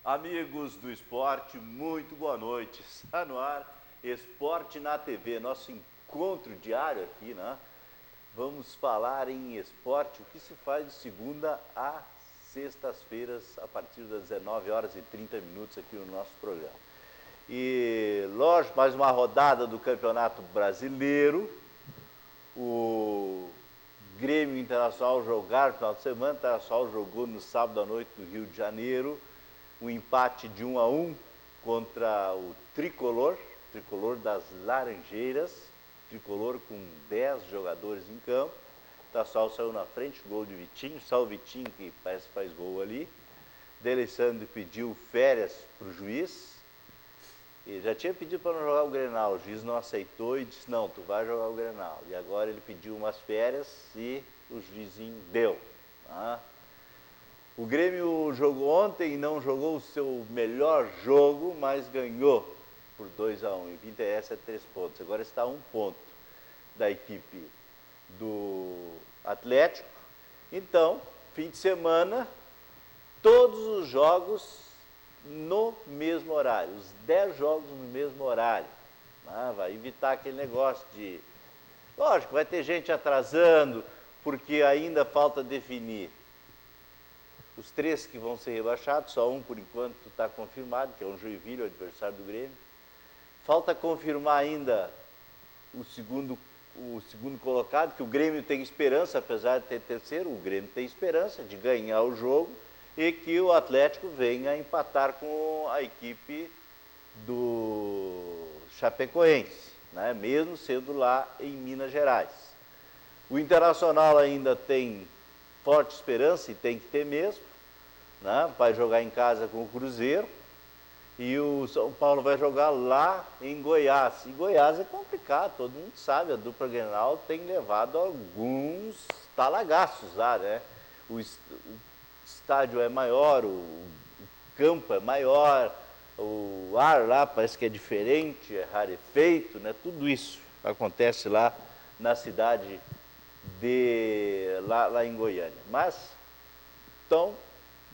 Amigos do esporte, muito boa noite. Está no ar Esporte na TV, nosso encontro diário aqui, né? Vamos falar em esporte, o que se faz de segunda a sextas-feiras, a partir das 19 horas e 30 minutos aqui no nosso programa. E, lógico, mais uma rodada do Campeonato Brasileiro. O Grêmio Internacional jogar no final de semana, o Internacional jogou no sábado à noite no Rio de Janeiro. Um empate de 1-1 contra o Tricolor das Laranjeiras, Tricolor com 10 jogadores em campo. O Tassal saiu na frente, gol de Vitinho, só o Vitinho que parece que faz gol ali. D'Alessandro pediu férias para o juiz, e já tinha pedido para não jogar o Grenal, o juiz não aceitou e disse, não, tu vai jogar o Grenal. E agora ele pediu umas férias e o juizinho deu, tá? O Grêmio jogou ontem e não jogou o seu melhor jogo, mas ganhou por 2-1. E interessa é 3 pontos. Agora está a 1 ponto da equipe do Atlético. Então, fim de semana, todos os jogos no mesmo horário. Os 10 jogos no mesmo horário. Vai evitar aquele negócio de... Lógico, vai ter gente atrasando, porque ainda falta definir os 3 que vão ser rebaixados, só um por enquanto está confirmado, que é o Joinville, o adversário do Grêmio. Falta confirmar ainda o segundo colocado, que o Grêmio tem esperança, apesar de ter terceiro, o Grêmio tem esperança de ganhar o jogo e que o Atlético venha empatar com a equipe do Chapecoense, né? Mesmo sendo lá em Minas Gerais. O Internacional ainda tem forte esperança, e tem que ter mesmo, né? Vai jogar em casa com o Cruzeiro, e o São Paulo vai jogar lá em Goiás. E Goiás é complicado, todo mundo sabe, a dupla Grenal tem levado alguns talagaços lá, né? O estádio é maior, o campo é maior, o ar lá parece que é diferente, é rarefeito, né? Tudo isso acontece lá na cidade lá em Goiânia. Mas, então,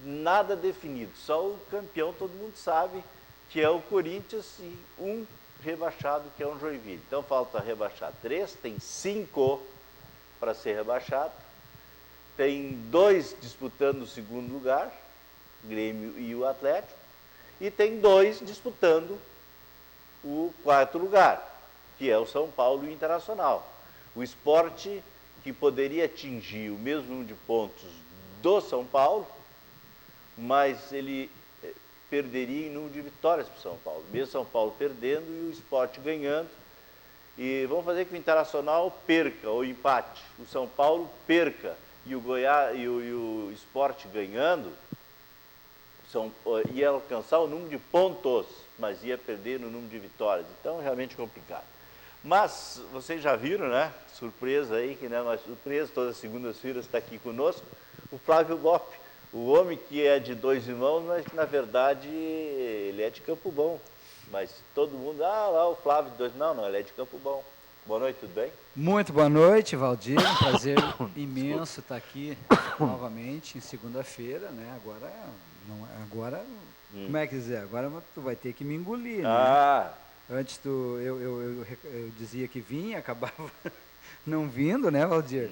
nada definido. Só o campeão, todo mundo sabe, que é o Corinthians, e um rebaixado, que é o Joinville. Então, falta rebaixar 3, tem 5 para ser rebaixado. Tem 2 disputando o segundo lugar, Grêmio e o Atlético. E tem 2 disputando o 4º lugar, que é o São Paulo e o Internacional. O Sport, que poderia atingir o mesmo número de pontos do São Paulo, mas ele perderia em número de vitórias para o São Paulo. Mesmo São Paulo perdendo e o Sport ganhando. E vamos fazer que o Internacional perca ou empate, o São Paulo perca e o Goiás e o Sport ganhando, ia alcançar o número de pontos, mas ia perder no número de vitórias. Então, é realmente complicado. Mas, vocês já viram, né? Surpresa aí, que não é uma surpresa, todas as segundas-feiras está aqui conosco, o Flávio Bopp, o homem que é de 2 irmãos, mas que, na verdade, ele é de Campo Bom. Mas todo mundo, lá o Flávio de 2 irmãos, não, ele é de Campo Bom. Boa noite, tudo bem? Muito boa noite, Valdir, um prazer imenso estar aqui novamente, em segunda-feira, né? Agora, como é que dizer, agora tu vai ter que me engolir, né? Antes eu dizia que vinha, acabava não vindo, né, Valdir?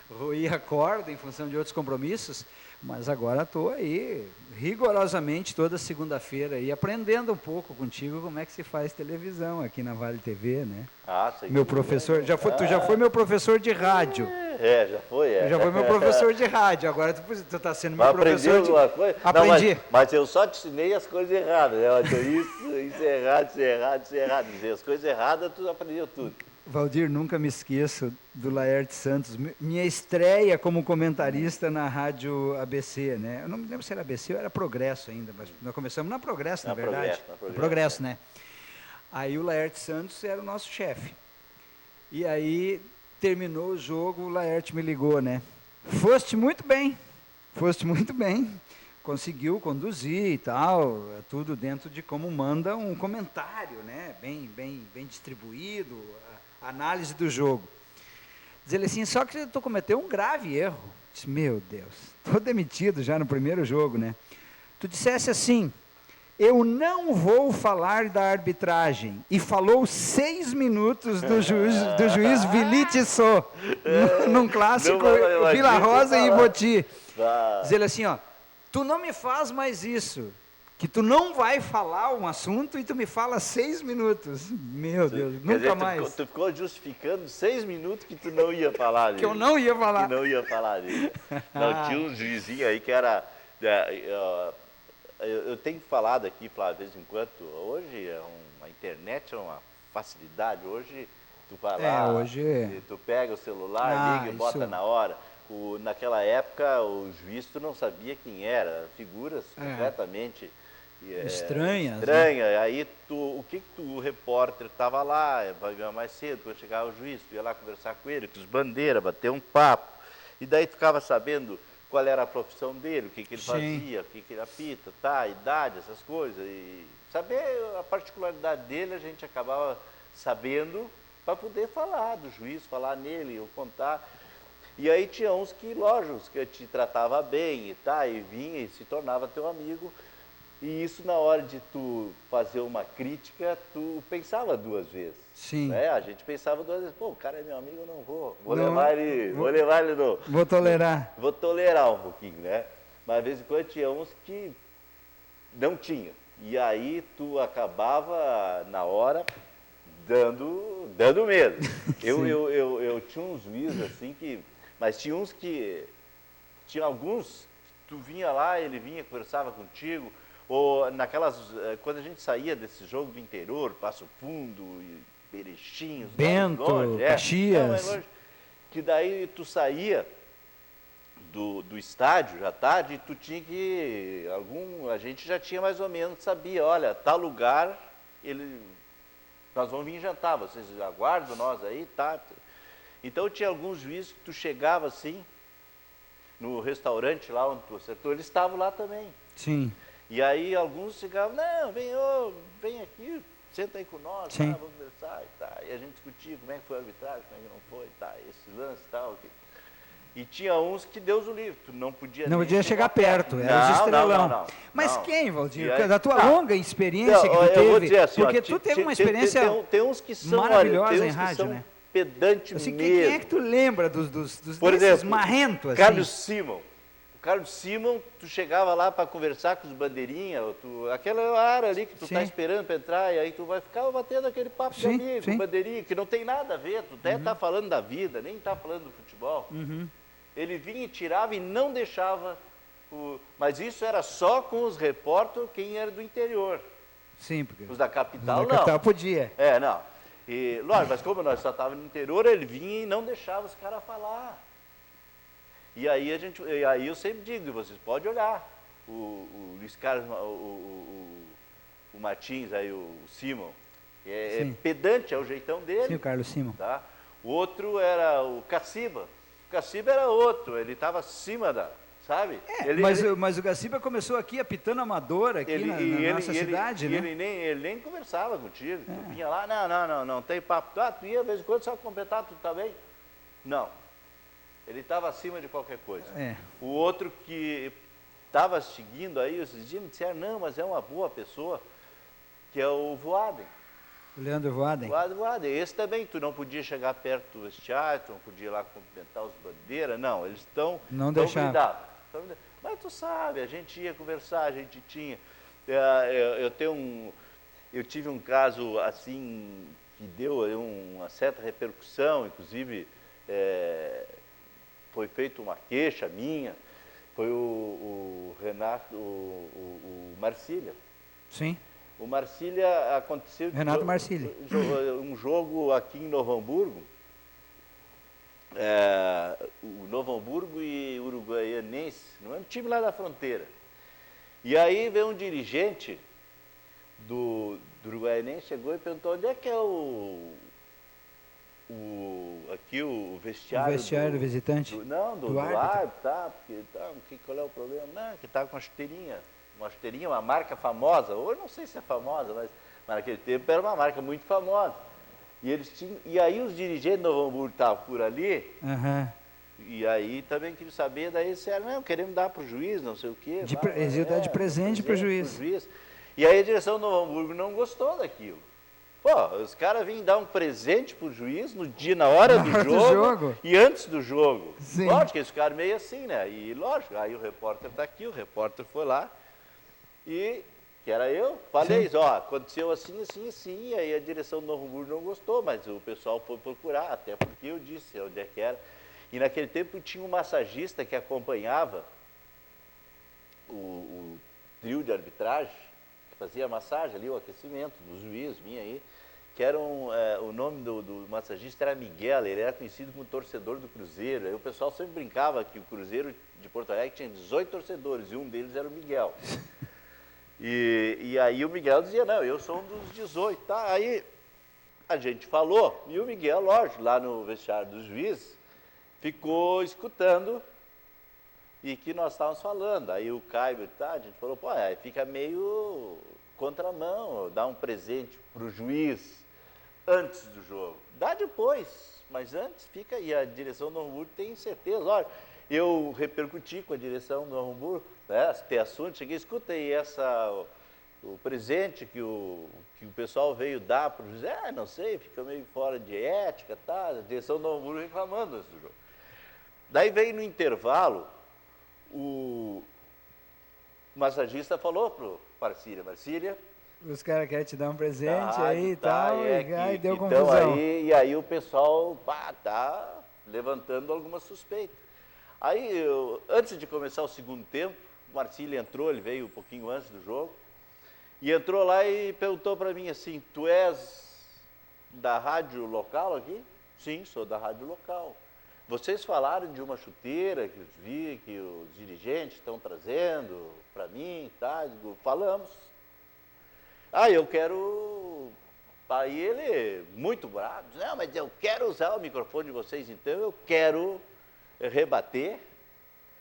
Roía a corda em função de outros compromissos, mas agora estou aí, rigorosamente, toda segunda-feira, aí, aprendendo um pouco contigo como é que se faz televisão aqui na Vale TV, né? Meu professor, tu já foi meu professor de rádio. Já foi, Já foi meu professor de rádio, agora tu está sendo meu professor de... alguma coisa? Aprendi. Não, mas eu só te ensinei as coisas erradas, né? Isso é errado, isso é errado, isso é errado. As coisas erradas, tu aprendeu tudo. Valdir, nunca me esqueço do Laerte Santos, minha estreia como comentarista na rádio ABC, né? Eu não me lembro se era ABC ou era Progresso ainda, mas nós começamos na Progresso, na verdade. Progresso, Progresso, né? Aí o Laerte Santos era o nosso chefe. E aí terminou o jogo, o Laerte me ligou, né? Foste muito bem, conseguiu conduzir e tal, tudo dentro de como manda um comentário, né? Bem distribuído, a análise do jogo. Diz ele assim, só que tu cometeu um grave erro. Disse, meu Deus, estou demitido já no primeiro jogo, né? Tu dissesse assim, eu não vou falar da arbitragem. E falou 6 minutos do juiz Vilite Sô, num clássico Vila Rosa e Ivoti. Diz ele assim, ó, tu não me faz mais isso, que tu não vai falar um assunto e tu me fala 6 minutos. Meu Deus, nunca mais. Tu ficou justificando 6 minutos que tu não ia falar dele. Que eu não ia falar. Que não ia falar dele. Não, tinha um juizinho aí que era... Eu tenho falado aqui, Flávio, de vez em quando, hoje a internet é uma facilidade, hoje tu vai lá, hoje... tu pega o celular, liga e bota isso. na hora. Naquela época, o juiz tu não sabia quem era, figuras completamente estranhas. Né? Aí o repórter estava lá, mais cedo, quando chegava o juiz, tu ia lá conversar com ele, com os bandeiras, bater um papo, e daí tu ficava sabendo qual era a profissão dele, o que ele fazia, o que ele apita, a idade, essas coisas. E saber a particularidade dele, a gente acabava sabendo para poder falar do juiz, falar nele, ou contar. E aí tinha uns que, lógico, que te tratava bem e vinha e se tornava teu amigo. E isso, na hora de tu fazer uma crítica, tu pensava 2 vezes. Sim. Né? A gente pensava 2 vezes, pô, o cara é meu amigo, eu não vou. Vou levar ele no... Vou tolerar. Vou tolerar um pouquinho, né? Mas, de vez em quando, tinha uns que não tinha. E aí, tu acabava, na hora, dando mesmo. eu tinha uns juízes, assim, que... Mas tinha uns que... Tinha alguns, tu vinha lá, ele vinha, conversava contigo... Ou quando a gente saía desse jogo do interior, Passo Fundo, Berechinhos, Bento, Caxias, que daí tu saía do estádio já tarde e tu tinha que, a gente já tinha mais ou menos, sabia, olha, tal lugar, nós vamos vir jantar, vocês aguardam nós aí, tá? Então tinha alguns juízes que tu chegava assim, no restaurante lá onde tu acertou, eles estavam lá também. Sim. E aí alguns chegavam, não, vem aqui, senta aí com nós, tá, vamos conversar e tá. E a gente discutia como é que foi a arbitragem, como é que não foi, tá, esse lance e tal. E tinha uns que Deus o livre, tu não podia chegar perto, era os estrelão. Mas quem, Valdir? Aí, da tua longa experiência que tu teve, vou dizer assim, porque tu teve uma experiência tem uns que são maravilhosa em rádio, né? Pedante mesmo. Quem é que tu lembra Por exemplo, marrentos assim? Carlos Simon. O Carlos Simon, tu chegava lá para conversar com os bandeirinhas, aquela área ali que tu está esperando para entrar, e aí tu vai ficar batendo aquele papo de amigo, com bandeirinha, que não tem nada a ver, tu até está falando da vida, nem está falando do futebol. Ele vinha e tirava e não deixava, mas isso era só com os repórteres, quem era do interior. Sim, porque os da capital, não. Da capital podia. Não. E, lógico, mas como nós só estávamos no interior, ele vinha e não deixava os caras falar. E aí eu sempre digo, vocês podem olhar, o Luiz Carlos, o Martins, aí, o Simon, é pedante, é o jeitão dele. Sim, o Carlos Simon. Tá? O outro era o Caciba. O Caciba era outro, ele estava acima sabe? Mas o Caciba começou aqui apitando amador aqui na nossa cidade, né? Ele nem conversava contigo. Tu vinha lá, não tem papo. Tu ia, de vez em quando, só completar, tu tá bem? Não. Ele estava acima de qualquer coisa. O outro que estava seguindo aí, esses dias me disseram, não, mas é uma boa pessoa, que é o Voaden. O Leandro Voaden. Voaden. Esse também, tu não podia chegar perto do vestiário, tu não podia ir lá cumprimentar os bandeiras, não, eles estão... Não deixavam. Mas tu sabe, a gente ia conversar, a gente tinha... Eu tive um caso assim, que deu uma certa repercussão, inclusive... Foi feita uma queixa minha, foi o Renato, o Marcília. Sim. O Marcília aconteceu... Renato Marcília. Um jogo aqui em Novo Hamburgo, o Novo Hamburgo e o Uruguaianense, um time lá da fronteira. E aí veio um dirigente do Uruguaianense, chegou e perguntou, onde é que é o aqui o vestiário. O vestiário do visitante? Do árbitro, tá? Porque qual é o problema? Não, que tá com uma chuteirinha, uma marca famosa. Hoje não sei se é famosa, mas naquele tempo era uma marca muito famosa. E aí os dirigentes do Novo Hamburgo estavam por ali. E aí também queriam saber, daí disseram, não, queremos dar para o juiz, não sei o quê. Eles iam dar de presente para o juiz. E aí a direção do Novo Hamburgo não gostou daquilo. Pô, os caras vinham dar um presente pro juiz na hora do jogo e antes do jogo. Sim. Lógico que eles ficaram meio assim, né? E lógico, aí o repórter tá aqui, o repórter foi lá e, que era eu, falei, ó, aconteceu assim, assim, assim, e aí a direção do Novo Hamburgo não gostou, mas o pessoal foi procurar, até porque eu disse onde é que era. E naquele tempo tinha um massagista que acompanhava o trio de arbitragem, que fazia a massagem ali, o aquecimento dos juízes, vinha aí, que era o nome do massagista era Miguel, ele era conhecido como torcedor do Cruzeiro. Aí o pessoal sempre brincava que o Cruzeiro de Porto Alegre tinha 18 torcedores, e um deles era o Miguel. E aí o Miguel dizia, não, eu sou um dos 18, tá? Aí a gente falou, e o Miguel, lógico, lá no vestiário dos juízes, ficou escutando e que nós estávamos falando. Aí o Caio, tá, a gente falou, pô, aí fica meio contramão, dá um presente para o juiz antes do jogo. Dá depois, mas antes fica, e a direção do Novo Hamburgo tem certeza. Olha, eu repercuti com a direção do Novo Hamburgo, né, ter assunto, cheguei, escuta aí o presente que o pessoal veio dar para o juiz, não sei, fica meio fora de ética, tá, a direção do Novo Hamburgo reclamando antes do jogo. Daí veio no intervalo, o massagista falou pro Marcília, os caras querem te dar um presente aí e tal, e deu então confusão. Aí o pessoal tá levantando alguma suspeita. Aí, antes de começar o segundo tempo, o Marcília entrou, ele veio um pouquinho antes do jogo, e entrou lá e perguntou para mim assim, tu és da rádio local aqui? Sim, sou da rádio local. Vocês falaram de uma chuteira que eu vi, que os dirigentes estão trazendo para mim, tá? Digo, falamos. Eu quero... Aí ele, muito bravo, diz, não, mas eu quero usar o microfone de vocês, então eu quero rebater,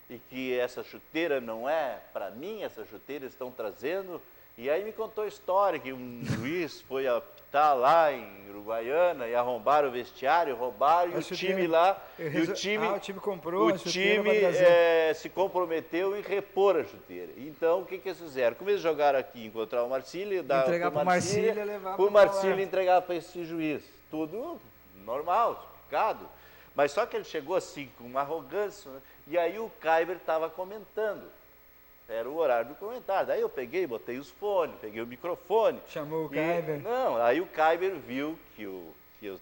e que essa chuteira não é para mim, essa chuteira estão trazendo. E aí me contou a história que um juiz foi apitar lá em Uruguaiana e arrombaram o vestiário, roubaram, e o time lá, o time comprou a chuteira, se comprometeu em repor a chuteira. Então, o que eles fizeram? Como eles jogaram aqui, encontrar o Marcília, entregar para o Marcília, levar para o Marcília entregar para esse juiz. Tudo normal, explicado. Mas só que ele chegou assim, com uma arrogância, né? E aí o Kaiber estava comentando. Era o horário do comentário. Daí eu peguei, botei os fones, peguei o microfone. Chamou o Kaiber? Não, aí o Kaiber viu que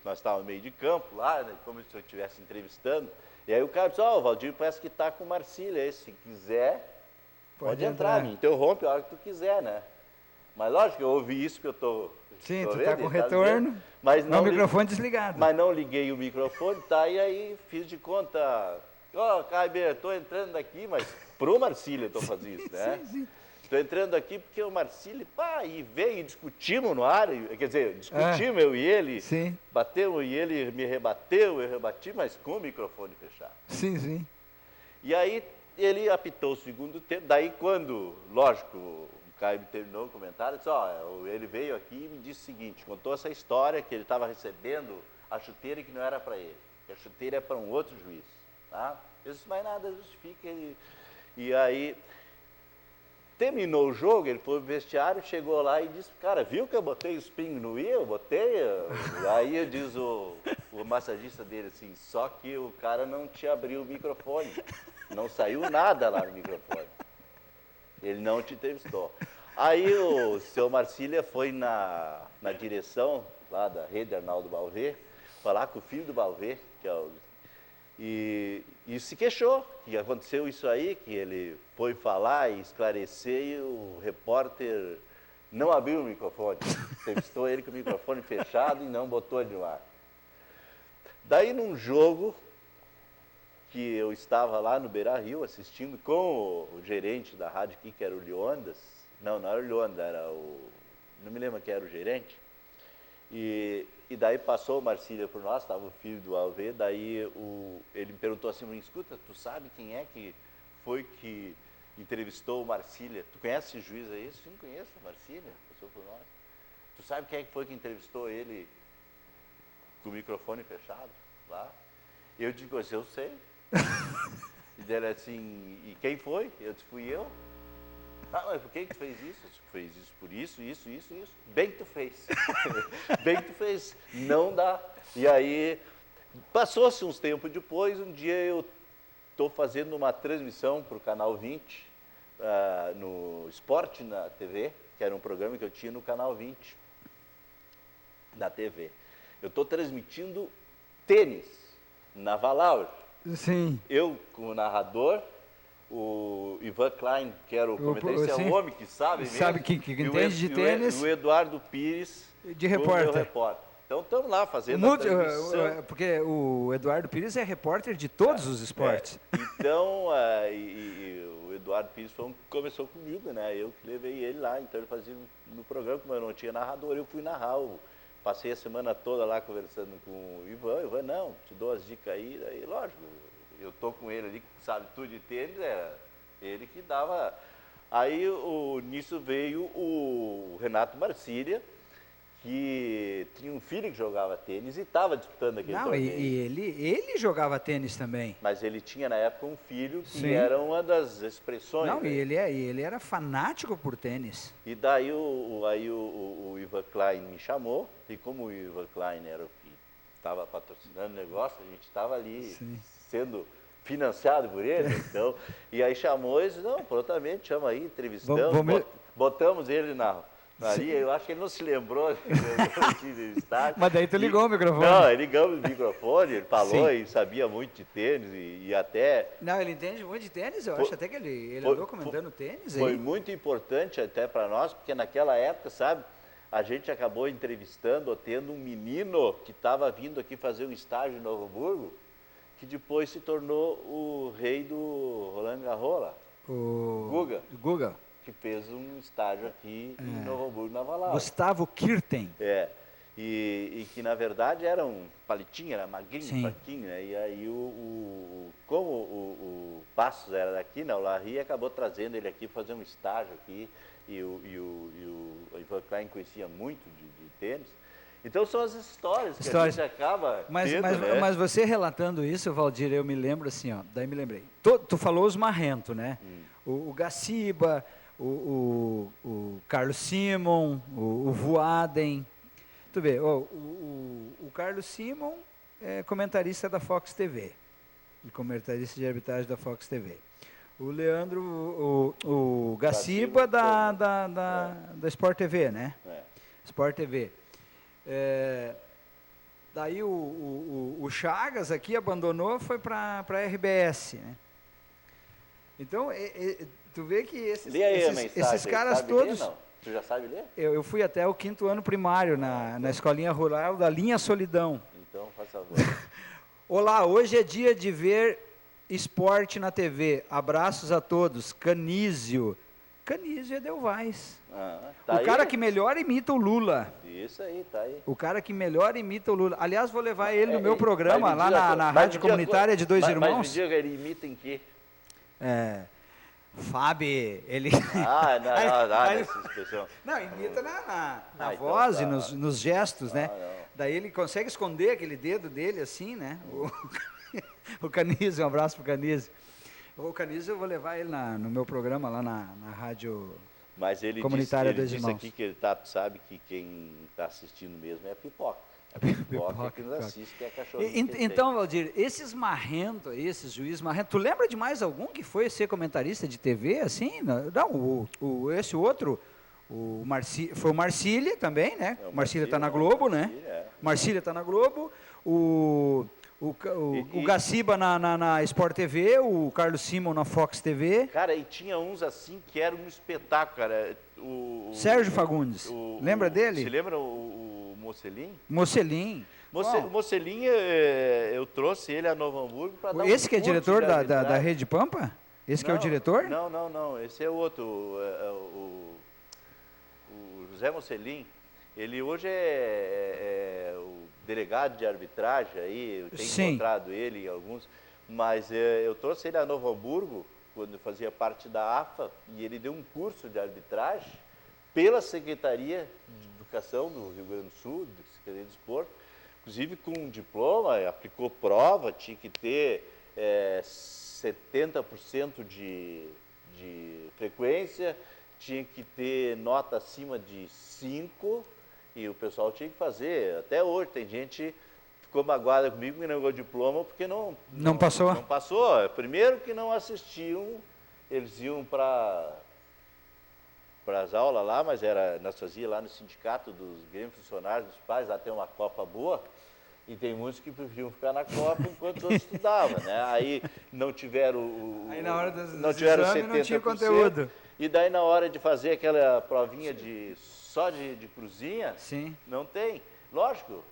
nós estávamos no meio de campo lá, né, como se eu estivesse entrevistando. E aí o Kaiber disse, o Valdir parece que está com o Marcília aí, se quiser, pode entrar. Me interrompe a hora que tu quiser, né? Mas lógico que eu ouvi isso que eu estou... Sim, tu está com retorno, mas não, o microfone desligado. Mas não liguei o microfone, tá? E aí fiz de conta, Kaiber, estou entrando aqui, mas pro Marcília estou fazendo isso, né? Sim. Estou entrando aqui porque o Marcília, e veio e discutimos no ar, quer dizer, discutimos eu e ele, batemos e ele me rebateu, eu rebati, mas com o microfone fechado. Sim. E aí ele apitou o segundo tempo, daí quando, lógico, o Caio terminou o comentário, disse, ele veio aqui e me disse o seguinte, contou essa história que ele estava recebendo a chuteira que não era para ele, que a chuteira é para um outro juiz, tá? Eu disse, mas nada justifica. E aí, terminou o jogo, ele foi pro vestiário, chegou lá e disse, cara, viu que eu botei os pingos no i? Eu botei. Aí diz o massagista dele assim, só que o cara não te abriu o microfone, não saiu nada lá no microfone. Ele não te entrevistou. Aí o seu Marcília foi na direção lá da rede Arnaldo Balvê, falar com o filho do Balvê, que é o... E se queixou que aconteceu isso aí, que ele foi falar e esclarecer e o repórter não abriu o microfone. Entrevistou ele com o microfone fechado e não botou ele no ar. Daí num jogo que eu estava lá no Beira-Rio assistindo com o gerente da rádio aqui, que era o Leondas. Não era o Leondas, era o... Não me lembro quem era o gerente. E e daí passou o Marcília por nós, estava o filho do Alvê, daí ele me perguntou assim, escuta, tu sabe quem é que foi que entrevistou o Marcília? Tu conhece esse juiz aí? Sim, conheço o Marcília, passou por nós. Tu sabe quem é que foi que entrevistou ele com o microfone fechado lá? Eu digo assim, eu sei. E dele assim, e quem foi? Eu disse, fui eu. Ah, mas por que tu fez isso? Eu disse, fez isso por isso, isso, isso, isso. Bem que tu fez. Bem que tu fez. Não dá. E aí, passou-se uns tempos depois, um dia eu estou fazendo uma transmissão para o Canal 20, no Esporte na TV, que era um programa que eu tinha no Canal 20 da TV. Eu estou transmitindo tênis na Valaur. Sim. Eu, como narrador, o Ivan Klein, que era o comentarista, é o homem que sabe mesmo. Sabe que entende de tênis. O Eduardo Pires, de repórter. Então, estamos lá fazendo a transmissão. Porque o Eduardo Pires é repórter de todos os esportes. Então, o Eduardo Pires começou comigo, né? Eu que levei ele lá. Então, ele fazia no programa, como eu não tinha narrador, eu fui narrar. Passei a semana toda lá conversando com o Ivan. O Ivan, não, te dou as dicas aí. Daí, lógico, eu tô com ele ali, que sabe tudo de tênis, era ele que dava. Aí, nisso veio o Renato Marcília, que tinha um filho que jogava tênis e estava disputando aquele torneio. E ele jogava tênis também. Mas ele tinha na época um filho que Sim. era uma das expressões. Não, ele era fanático por tênis. E daí o Ivan Klein me chamou, e como o Ivan Klein era o que estava patrocinando o negócio, a gente estava ali sendo financiado por ele, então, e aí chamou e disse, não, prontamente, chama aí, entrevistamos, botamos ele ali, eu acho que ele não se lembrou de estar. Mas daí tu ligou o microfone. Não, ligamos o microfone, ele falou e sabia muito de tênis e até... Não, ele entende muito de tênis, eu acho até que ele andou comentando tênis aí. Foi muito importante até para nós, porque naquela época, sabe, a gente acabou entrevistando, ou tendo um menino que estava vindo aqui fazer um estágio em Novo Hamburgo, que depois se tornou o rei do Roland Garros, o Guga. Que fez um estágio aqui em Novo Hamburgo, na Valaur. Gustavo Kirten. E que na verdade era um palitinho, era magrinho, fraquinho, né? E aí como o Passos era daqui, né? O Larry acabou trazendo ele aqui para fazer um estágio aqui, e o Ivan Klein conhecia muito de tênis. Então são as histórias que a gente acaba tendo, né? Mas você relatando isso, Valdir, eu me lembro assim, ó, daí me lembrei. Tu falou os marrentos, né? O Gaciba, o Carlos Simon, o Voaden. Tu vê, o Carlos Simon é comentarista da Fox TV, comentarista de arbitragem da Fox TV. O Leandro, o Gaciba da Sport TV, né? Sport TV. Daí o Chagas aqui abandonou, foi para a RBS, né? Então, tu vê que esses caras todos... Ler, não? Tu já sabe ler? Eu fui até o 5º ano primário na escolinha rural da Linha Solidão. Então, faz favor. Olá, hoje é dia de ver esporte na TV. Abraços a todos. Canísio. Canísio Edelweiss. O cara que melhor imita o Lula. Isso aí, tá aí. O cara que melhor imita o Lula. Aliás, vou levar ele no meu programa, lá na Rádio Comunitária de Dois Irmãos. Mas me diga, ele imita em quê? Fábio, ele... Nessa expressão. Não, imita na voz e nos gestos, né? Daí ele consegue esconder aquele dedo dele assim, né? O Canísio, um abraço pro Canísio. O Canísio, eu vou levar ele no meu programa lá na Rádio Comunitária Dois Irmãos. Mas ele disse aqui que ele sabe que quem está assistindo mesmo é a pipoca. A pipoca que nos assiste, que é a cachorrinha. Então, Valdir, esses marrentos, esses juízes marrentos, tu lembra de mais algum que foi ser comentarista de TV, assim? Não, esse outro, foi o Marcília também, né? O Marcília está na Globo, né? Marcília está na Globo, o Gaciba na Sport TV, o Carlos Simon na Fox TV. Cara, e tinha uns assim que era um espetáculo, cara. Sérgio Fagundes, lembra dele? Você lembra o Mocelin? Mocelin. Mocelin, eu trouxe ele a Novo Hamburgo para dar Esse que é diretor da Rede Pampa? Esse que é o diretor? Não. Esse é o outro. O José Mocelin. Ele hoje é o delegado de arbitragem aí, eu tenho Sim. encontrado ele em alguns, mas eu trouxe ele a Novo Hamburgo, quando fazia parte da AFA, e ele deu um curso de arbitragem pela Secretaria de Educação do Rio Grande do Sul, da Secretaria de Esporte, inclusive com um diploma, aplicou prova, tinha que ter 70% de frequência, tinha que ter nota acima de 5, e o pessoal tinha que fazer. Até hoje tem gente que ficou magoada comigo que não ganhou diploma porque não passou? Não passou. Primeiro que não assistiam, eles iam para as aulas lá, mas nós fazíamos lá no sindicato dos Grêmio Funcionários dos Pais, lá tem uma Copa boa, e tem muitos que preferiam ficar na Copa enquanto os outros estudavam, né? Aí não tiveram Aí na hora dos não tiveram exames 70%, não tinha conteúdo. E daí na hora de fazer aquela provinha só de cruzinha, Sim. não tem. Lógico,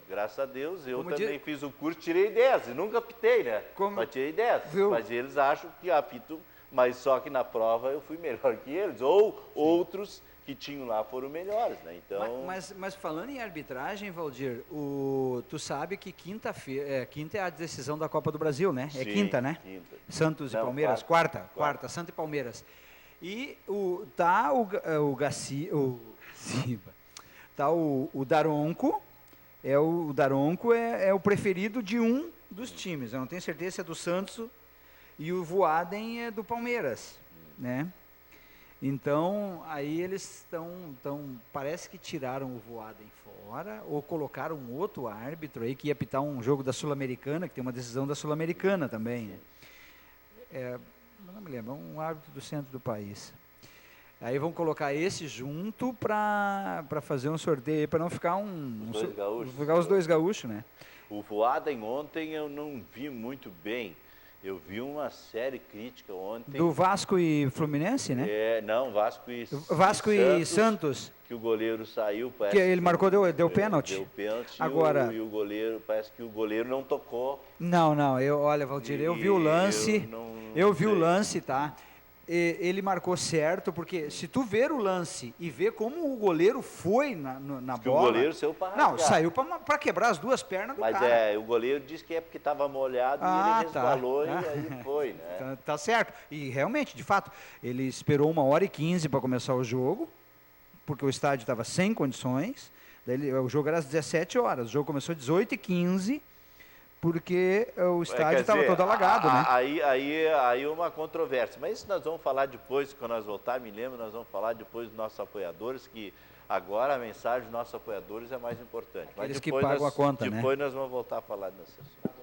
graças a Deus, eu Como também fiz o curso, tirei 10, e nunca apitei, né? Mas tirei 10, Viu? mas eles acham que apito, mas só que na prova eu fui melhor que eles, ou outros que tinham lá foram melhores, né? Então... Mas falando em arbitragem, Valdir, tu sabe que quinta é a decisão da Copa do Brasil, né? É Sim, quinta, né? quinta. Santos e Palmeiras, quarta, Santos e Palmeiras. E o Daronco, o Daronco é o preferido de um dos times. Eu não tenho certeza se é do Santos, e o Voaden é do Palmeiras, né? Então, aí eles parece que tiraram o Voaden fora, ou colocaram um outro árbitro aí que ia apitar um jogo da Sul-Americana, que tem uma decisão da Sul-Americana também. Não me lembro, um árbitro do centro do país. Aí vão colocar esse junto para fazer um sorteio, para não ficar os dois gaúchos, né? O Voaden ontem eu não vi muito bem. Eu vi uma série crítica ontem. Do Vasco e Fluminense, né? Não, Vasco e Santos. Que o goleiro saiu, parece. Que ele marcou, deu pênalti. Deu pênalti. Agora, e o goleiro, parece que o goleiro não tocou. Não, olha, Valdir, eu vi o lance. Eu vi o lance, tá? Ele marcou certo, porque se tu ver o lance e ver como o goleiro foi na bola... O goleiro saiu para Não, saiu para quebrar as duas pernas do cara. Mas o goleiro disse que é porque estava molhado e ele resbalou e aí foi, né? Tá certo. E realmente, de fato, ele esperou 1h15 para começar o jogo, porque o estádio estava sem condições. Daí, o jogo era às 17 horas, o jogo começou às 18h15, porque o estádio estava todo alagado, né? Aí uma controvérsia, mas isso nós vamos falar depois, quando nós voltar, me lembro, nós vamos falar depois dos nossos apoiadores, que agora a mensagem dos nossos apoiadores é mais importante. Aqueles que pagam a conta, né? Depois nós vamos voltar a falar desse assunto.